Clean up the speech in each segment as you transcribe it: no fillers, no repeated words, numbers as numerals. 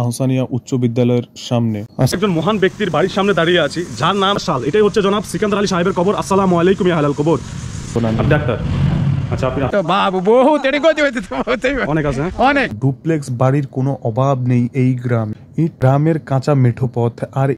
আহসানিয়া উচ্চ বিদ্যালয়ের সামনে। একজন মহান ব্যক্তির বাড়ির সামনে দাঁড়িয়ে আছি, যার নাম সাল। এটাই হচ্ছে জনাব সিকান্দার আলী সাহেবের কবর। আসসালামু আলাইকুম ইয়া আহলাল কবর। ডাক্তার, আচ্ছা আপনি বাবু বহুত অনেক আছে, অনেক ডুপ্লেক্স বাড়ির কোনো অভাব নেই এই গ্রামে। এই গ্রামের কাঁচা মেঠো পথ আর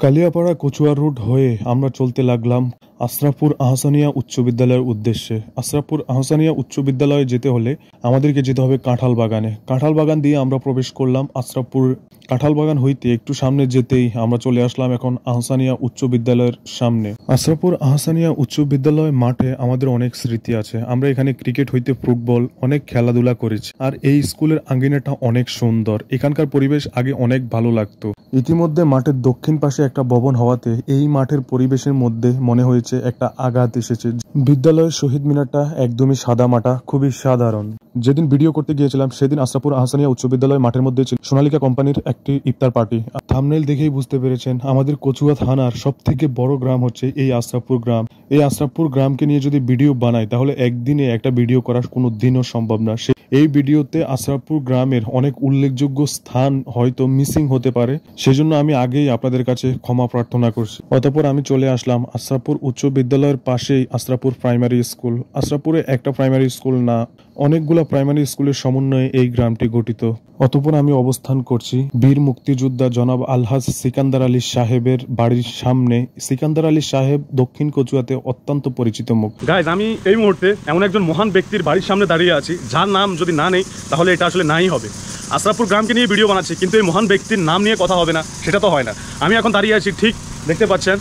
কালিয়াপাড়া কচুয়া রোড হয়ে আমরা চলতে লাগলাম আশরাফপুর আহসানিয়া উচ্চ বিদ্যালয়ের উদ্দেশ্যে। আশরাফপুর আহসানিয়া উচ্চ বিদ্যালয়ে যেতে হলে আমাদেরকে যেতে হবে কাঁঠাল বাগানে। কাঁঠাল বাগান দিয়ে আমরা প্রবেশ করলাম আশরাফপুর। কাঁঠাল বাগান হইতে একটু সামনে যেতেই আমরা চলে আসলাম এখন আহসানিয়া উচ্চ বিদ্যালয়ের সামনে। আশরাফপুর আহসানিয়া উচ্চ বিদ্যালয় মাঠে আমাদের অনেক স্মৃতি আছে। আমরা এখানে ক্রিকেট হইতে ফুটবল অনেক খেলাধুলা করেছি। আর এই স্কুলের আঙ্গিনাটা অনেক সুন্দর। এখানকার পরিবেশ আগে অনেক ভালো লাগতো। ইতিমধ্যে মাঠের দক্ষিণ পাশে একটা ভবন হওয়াতে এই মাঠের পরিবেশের মধ্যে মনে হয়েছে একটা আঘাত এসেছে। বিদ্যালয়ের শহীদ মিনারটা একদমই সাদা মাটা, খুবই সাধারণ। যেদিন ভিডিও করতে গিয়েছিলাম সেদিন আশরাফপুর আহসানিয়া উচ্চ বিদ্যালয় মাঠের মধ্যে ছিল সোনালিকা কোম্পানির একটি ইফতার পার্টি। থাম্বনেল দেখেই বুঝতে পেরেছেন আমাদের কচুয়া থানার সব থেকে বড় গ্রাম হচ্ছে এই আশরাফপুর গ্রাম। এই আশরাফপুর গ্রামকে নিয়ে যদি ভিডিও বানাই তাহলে একদিনে একটা ভিডিও করার কোনো দিনও সম্ভব না। এই ভিডিওতে আশরাফপুর গ্রামের অনেক উল্লেখযোগ্য স্থান হয়তো মিসিং হতে পারে, সেজন্য আমি আগেই আপনাদের কাছে ক্ষমা প্রার্থনা করছি। অতঃপর আমি চলে আসলাম আশরাফপুর উচ্চ বিদ্যালয়ের পাশেই আশরাফপুর প্রাইমারি স্কুল। আশরাফপুরে একটা প্রাইমারি স্কুল না, অনেকগুলো প্রাইমারি স্কুলের সমন্বয়ে এই গ্রামটি গঠিত। অতঃপর আমি অবস্থান করছি বীর মুক্তিযোদ্ধা জনাব আলহাজ সিকান্দার আলী সাহেবের বাড়ির সামনে। সিকান্দার আলী সাহেব দক্ষিণ কচুয়াতে অত্যন্ত পরিচিত মুখ। গাইজ, আমি এই মুহূর্তে এমন একজন মহান ব্যক্তির বাড়ির সামনে দাঁড়িয়ে আছি, যার নাম যদি না নেই তাহলে এটা আসলে নাই হবে। আশরাফপুর গ্রামকে নিয়ে ভিডিও বানাচ্ছি, কিন্তু এই মহান ব্যক্তির নাম নিয়ে কথা হবে না, সেটা তো হয় না। আমি এখন দাঁড়িয়ে আছি, ঠিক দেখতে পাচ্ছেন,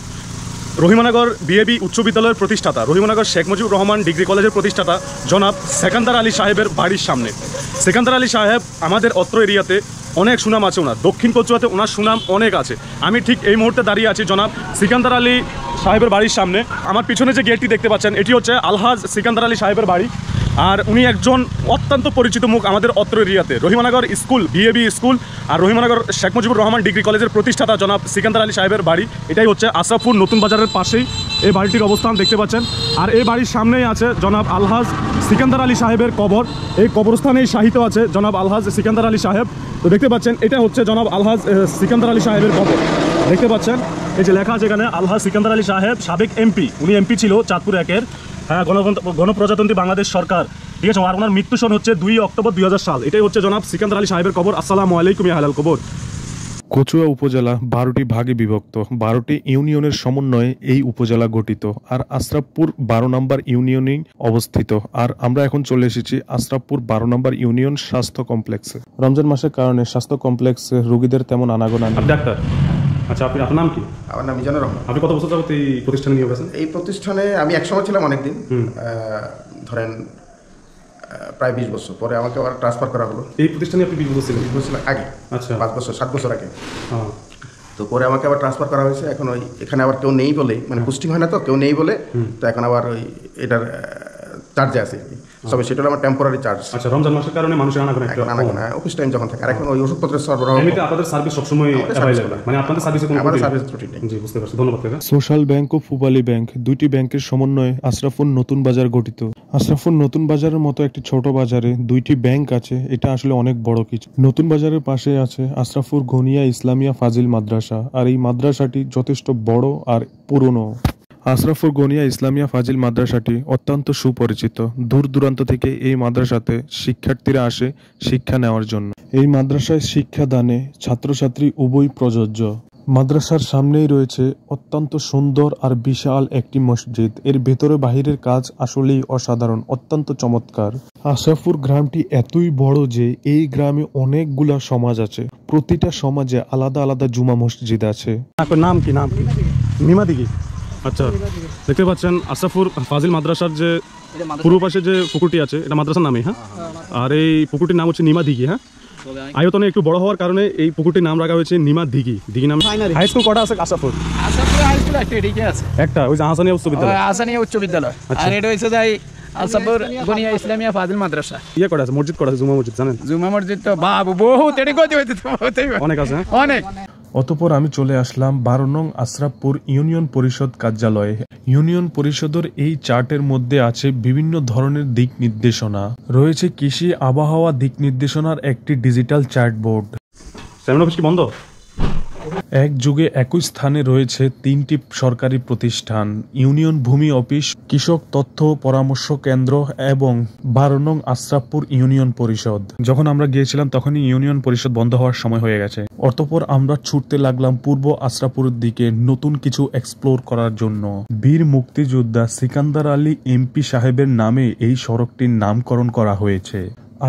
রহিমানগর বিএবি উচ্চ বিদ্যালয়ের প্রতিষ্ঠাতা, রহিমানগর শেখ মুজিবুর রহমান ডিগ্রি কলেজের প্রতিষ্ঠাতা জনাব সিকান্দার আলী সাহেবের বাড়ির সামনে। সিকান্দার আলী সাহেব আমাদের অত্র এরিয়াতে অনেক সুনাম আছে ওনার, দক্ষিণ কচুয়াতে ওনার সুনাম অনেক আছে। আমি ঠিক এই মুহূর্তে দাঁড়িয়ে আছি জনাব সিকান্দার আলী সাহেবের বাড়ির সামনে। আমার পিছনে যে গেটটি দেখতে পাচ্ছেন এটি হচ্ছে আলহাজ সিকান্দার আলী সাহেবের বাড়ি। আর উনি একজন অত্যন্ত পরিচিত মুখ আমাদের অত্র এরিয়াতে। রহিমানগর স্কুল, বিএবি স্কুল আর রহিমানগর শেখ মুজিবুর রহমান ডিগ্রি কলেজের প্রতিষ্ঠাতা জনাব সিকান্দার আলী সাহেবের বাড়ি। এটাই হচ্ছে আশরাফপুর নতুন বাজারের পাশেই এই বাড়িটির অবস্থান দেখতে পাচ্ছেন। আর এই বাড়ির সামনেই আছে জনাব আলহাজ সিকান্দার আলী সাহেবের কবর। এই কবরস্থানেই শাহিত আছে জনাব আলহাজ সিকান্দার আলী সাহেব। তো দেখতে পাচ্ছেন এটা হচ্ছে জনাব আলহাজ সিকান্দার আলী সাহেবের কবর। দেখতে পাচ্ছেন এই যে লেখা আছে এখানে আলহাজ সিকান্দার আলী সাহেব, সাবেক এমপি। উনি এমপি ছিল চাঁদপুর 1-এর, হ্যাঁ, গণপ্রজাতন্ত্রী বাংলাদেশ সরকার, ঠিক আছে। আর ওনার মৃত্যু সন হচ্ছে 2 অক্টোবর 2000 সাল। এটাই হচ্ছে জনাব সিকান্দার আলী সাহেবের কবর। আসসালামু আলাইকুম ইয়া আহলাল কবর। কচুয়া উপজেলা 12টি ভাগে বিভক্ত, 12টি ইউনিয়নের সমন্বয়ে এই উপজেলা গঠিত। আর আশরাফপুর 12 নম্বর ইউনিয়নে অবস্থিত। আর আমরা এখন চলে এসেছি আশরাফপুর 12 নম্বর ইউনিয়ন স্বাস্থ্য কমপ্লেক্সে। রমজান মাসের কারণে স্বাস্থ্য কমপ্লেক্সে রোগীদের তেমন আনাগোনা নেই। ডাক্তার, আচ্ছা আপনার নাম কি? আমার নাম মিজানুর রহমান। আপনি কত বছর যাবত এই প্রতিষ্ঠানে নিয়োগ আছেন? এই প্রতিষ্ঠানে আমি একসময় ছিলাম অনেকদিন, ধরেন প্রায় 20 বছর। পরে আমাকে আবার ট্রান্সফার করা হলো। এই প্রতিষ্ঠানে আপনি 20 বছর ছিলেন? 20 বছর আগে, আচ্ছা 5 বছর 7 বছর আগে। তো পরে আমাকে আবার ট্রান্সফার করা হয়েছে। এখন ওই এখানে আবার কেউ নেই বলে, মানে পোস্টিং হয় না, তো কেউ নেই বলে, তো এখন আবার ওই এটার চার্জে আছে। তবে সেটা হলো আমার টেম্পোরারি চার্জ। আচ্ছা, রমজান মাসের কারণে মানুষের আনাগোনা অফিস টাইম যখন থাকে। আর এখন ওই ওষুধপত্রের সরবরাহ, এমনিতে আপনাদের সার্ভিস সবসময় অ্যাভেলেবল, মানে আপনাদের সার্ভিসে কোনো সার্ভিস ত্রুটি নেই। জি, বুঝতে পারছি, ধন্যবাদ কাকা। সোশ্যাল ব্যাংক ও পূবালী ব্যাংক, দুইটি ব্যাংকের সমন্বয়ে আশরাফপুর নতুন বাজার গঠিত। আশরাফপুর নতুন বাজারের মতো একটি ছোট বাজারে 2টি ব্যাংক আছে, এটা আসলে অনেক বড় কিছু। নতুন বাজারের পাশে আছে আশরাফপুর গনিয়া ইসলামিয়া ফাজিল মাদ্রাসা। আর এই মাদ্রাসাটি যথেষ্ট বড় আর পুরনো। আশরাফপুর গনিয়া ইসলামিয়া ফাজিল মাদ্রাসাটি অত্যন্ত সুপরিচিত। দূর দূরান্ত থেকে এই মাদ্রাসাতে শিক্ষার্থীরা আসে শিক্ষা নেওয়ার জন্য। এই মাদ্রাসায় শিক্ষাদানে ছাত্রছাত্রী উভয় প্রযোজ্য। মাদ্রাসার সামনেই রয়েছে অত্যন্ত সুন্দর আর বিশাল একটি মসজিদ। এর ভেতরে বাহিরের কাজ আসলেই অসাধারণ, অত্যন্ত চমৎকার। আশরাফপুর গ্রামটি এতই বড় যে এই গ্রামে অনেকগুলা সমাজ আছে। প্রতিটা সমাজে আলাদা আলাদা জুমা মসজিদ আছে। আপনার নাম কি? নাম কি? নিমা দিঘি। আচ্ছা, দেখতে পাচ্ছেন আশরাফপুর ফাজিল মাদ্রাসার যে পূর্ব পাশে যে পুকুরটি আছে এটা মাদ্রাসার নামই, হ্যাঁ। আর এই পুকুরটির নাম হচ্ছে নিমা দিঘি, হ্যাঁ। আয়তনে একটু বড় হওয়ার কারণে এই পুকুরটির নাম রাখা হয়েছে নিমা দিঘি। দিঘি নাম। হাই স্কুল কটা আছে আশরাফপুর? আশরাফপুর হাই স্কুল আছে, একটা ওই যে আহসানিয়া উচ্চ বিদ্যালয়। আহসানিয়া উচ্চ বিদ্যালয়। আর এটা হইছে যাই আশরাফপুর গনিয়া ইসলামিয়া ফাজিল মাদ্রাসা। কটা আছে? মসজিদ কটা আছে? জুমা মসজিদ জানেন? জুমা মসজিদ তো বাবু বহুত, এটা কত হইতে অনেক আছে, অনেক। অতঃপর আমি চলে আসলাম 12 নং আশরাফপুর ইউনিয়ন পরিষদ কার্যালয়ে। ইউনিয়ন পরিষদের এই চার্টের মধ্যে আছে বিভিন্ন ধরনের দিক নির্দেশনা, রয়েছে কৃষি আবহাওয়া দিক নির্দেশনার একটি digital chart board. Seminar office কি বন্ধ? এক যুগে একই স্থানে রয়েছে 3টি সরকারি প্রতিষ্ঠান, ইউনিয়ন ভূমি অফিস, কৃষক তথ্য পরামর্শ কেন্দ্র এবং 12 নং আশরাফপুর ইউনিয়ন পরিষদ। যখন আমরা গিয়েছিলাম তখনই ইউনিয়ন পরিষদ বন্ধ হওয়ার সময় হয়ে গেছে। অতঃপর আমরা ছুটতে লাগলাম পূর্ব আশরাফপুরের দিকে নতুন কিছু এক্সপ্লোর করার জন্য। বীর মুক্তিযোদ্ধা সিকান্দার আলী এমপি সাহেবের নামে এই সড়কটির নামকরণ করা হয়েছে।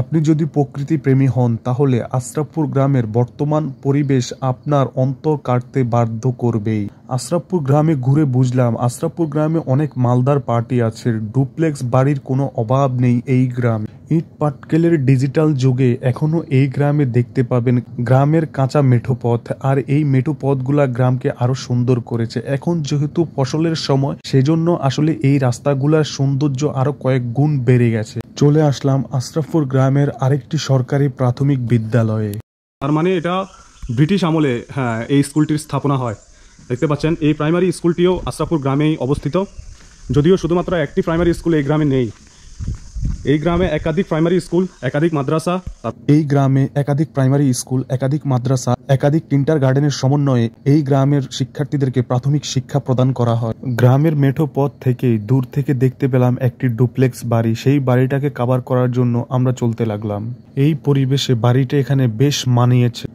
আপনি যদি প্রকৃতি প্রেমী হন তাহলে আশরাফপুর গ্রামের বর্তমান পরিবেশ আপনার অন্তর কাটতে বাধ্য করবেই। আশরাফপুর গ্রামে ঘুরে বুঝলাম আশরাফপুর গ্রামে অনেক মালদার পার্টি আছে, ডুপ্লেক্স বাড়ির কোনো অভাব নেই এই গ্রামে। ইট পাটকেলের ডিজিটাল যুগে এখনো এই গ্রামে দেখতে পাবেন গ্রামের কাঁচা মেঠো পথ, আর এই মেঠো পথগুলা গ্রামকে আরো সুন্দর করেছে। এখন যেহেতু ফসলের সময় সেজন্য আসলে এই রাস্তাগুলার সৌন্দর্য আরো কয়েক গুণ বেড়ে গেছে। চলে আসলাম আশরাফপুর গ্রামের আরেকটি সরকারি প্রাথমিক বিদ্যালয়ে। তার মানে এটা ব্রিটিশ আমলে এই স্কুলটির স্থাপনা হয়। দেখতে পাচ্ছেন এই প্রাইমারি স্কুলটিও আশরাফপুর গ্রামেই অবস্থিত, যদিও শুধুমাত্র একটি প্রাইমারি স্কুল এই গ্রামে নেই। এই গ্রামে একাধিক প্রাইমারি স্কুল, একাধিক মাদ্রাসা, এই গ্রামে একাধিক প্রাইমারি স্কুল, একাধিক মাদ্রাসা, একাধিক কিন্ডার গার্ডেনের সমন্বয়ে এই গ্রামের শিক্ষার্থীদেরকে প্রাথমিক শিক্ষা প্রদান করা হয়। গ্রামের মেঠো পথ থেকে দূর থেকে দেখতে পেলাম একটি ডুপ্লেক্স বাড়ি। সেই বাড়িটাকে কভার করার জন্য আমরা চলতে লাগলাম। এই পরিবেশে বাড়িটা এখানে বেশ মানিয়েছে।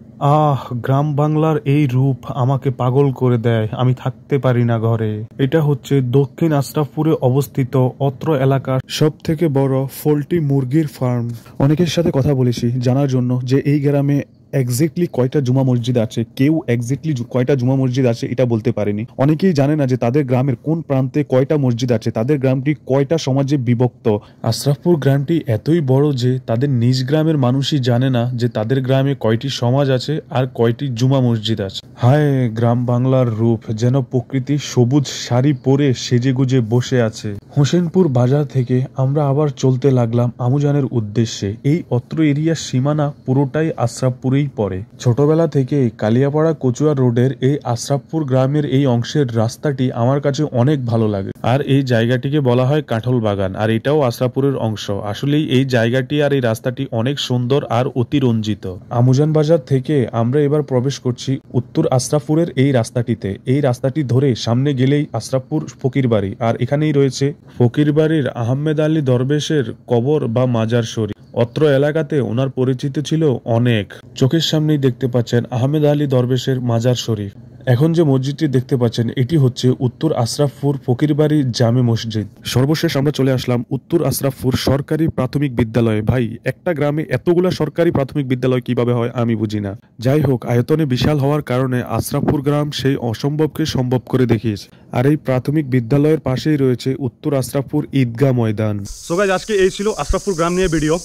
গ্রাম বাংলার এই রূপ আমাকে পাগল করে দেয়, আমি থাকতে পারি না ঘরে। এটা হচ্ছে দক্ষিণ আশরাফপুরে অবস্থিত অত্র এলাকার সব থেকে বড় পোল্ট্রি মুরগির ফার্ম। অনেকের সাথে কথা বলেছি জানার জন্য যে এই গ্রামে এক্স্যাক্টলি কয়টা জুমা মসজিদ আছে। কেউ এক্স্যাক্টলি কয়টা জুমা মসজিদ আছে এটা বলতে পারেনি। অনেকেই জানে না যে তাদের গ্রামের কোন প্রান্তে কয়টা মসজিদ আছে, তাদের গ্রামটি কয়টা সমাজে বিভক্ত। আশরাফপুর গ্রামটি এতই বড় যে তাদের নিজ গ্রামের মানুষই জানে না যে তাদের গ্রামে কয়টি সমাজ আছে আর কয়টি জুমা মসজিদ আছে। হায় গ্রাম বাংলার রূপ, যেন প্রকৃতি সবুজ শাড়ি পরে সেজেগুজে বসে আছে। হোসেনপুর বাজার থেকে আমরা আবার চলতে লাগলাম আমুজানের উদ্দেশ্যে। এই অত্র এরিয়ার সীমানা পুরোটাই আশরাফপুরেই পড়ে। ছোটবেলা থেকে কালিয়াপাড়া কচুয়া রোডের এই আশরাফপুর গ্রামের এই অংশের রাস্তাটি আমার কাছে অনেক ভালো লাগে। আর এই জায়গাটিকে বলা হয় কাঠল বাগান, আর এটাও আশরাফপুরের অংশ। আসলেই এই জায়গাটি আর এই রাস্তাটি অনেক সুন্দর আর অতিরঞ্জিত। আমুজান বাজার থেকে আমরা এবার প্রবেশ করছি উত্তর আশরাফপুরের এই রাস্তাটিতে। এই রাস্তাটি ধরে সামনে গেলেই আশরাফপুর ফকির বাড়ি, আর এখানেই রয়েছে ফকির বাড়ির আহমেদ আলী দরবেশের কবর বা মাজার শরীফ। অত্র এলাকাতে ওনার পরিচিত ছিল অনেক। চোখের সামনেই দেখতে পাচ্ছেন আহমেদ আলী দরবেশের মাজার শরীফ। এখন যে মসজিদটি দেখতে পাচ্ছেন এটি হচ্ছে উত্তর আশরাফপুর ফকিরবাড়ি জামে মসজিদ। সর্বশেষ আমরা চলে আসলাম উত্তর আশরাফপুর সরকারি প্রাথমিক বিদ্যালয়ে। ভাই, একটা গ্রামে এতগুলা সরকারি প্রাথমিক বিদ্যালয় কিভাবে হয় আমি বুঝি না। যাই হোক, আয়তনে বিশাল হওয়ার কারণে আশরাফপুর গ্রাম সেই অসম্ভবকে সম্ভব করে দেখিয়েছে। আর এই প্রাথমিক বিদ্যালয়ের পাশেই রয়েছে উত্তর আশরাফপুর ঈদগাহ ময়দান। সো গাইস, আজকে এই ছিল আশরাফপুর গ্রাম নিয়ে ভিডিও।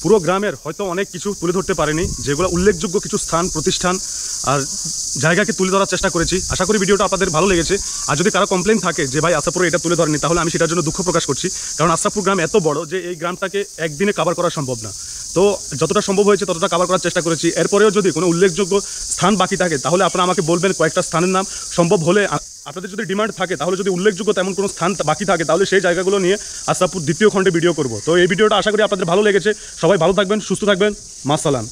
পুরো গ্রামের হয়তো অনেক কিছু তুলে ধরতে পারিনি, যেগুলো উল্লেখযোগ্য কিছু স্থান, প্রতিষ্ঠান আর জায়গাকে তুলে ধরার চেষ্টা করেছি। আশা করি ভিডিওটা আপনাদের ভালো লেগেছে। আর যদি কারো কমপ্লেন থাকে যে ভাই আশরাফপুরে এটা তুলে ধরেনি, তাহলে আমি সেটার জন্য দুঃখ প্রকাশ করছি। কারণ আশরাফপুর গ্রাম এত বড় যে এই গ্রামটাকে একদিনে কভার করা সম্ভব না। তো যতটা সম্ভব হয়েছে ততটা কভার করার চেষ্টা করেছি। এরপরেও যদি কোনো উল্লেখযোগ্য স্থান বাকি থাকে তাহলে আপনারা আমাকে বলবেন। কয়েকটা স্থানের নাম সম্ভব হলে, আপনাদের যদি ডিমান্ড থাকে, তাহলে যদি উল্লেখযোগ্য তেমন কোনো স্থান বাকি থাকে তাহলে সেই জায়গাগুলো নিয়ে আশরাফপুর দ্বিতীয় খণ্ডে ভিডিও করব। তো এই ভিডিওটা আশা করি আপনাদের ভালো লেগেছে। সবাই ভালো থাকবেন, সুস্থ থাকবেন। মাসালাম।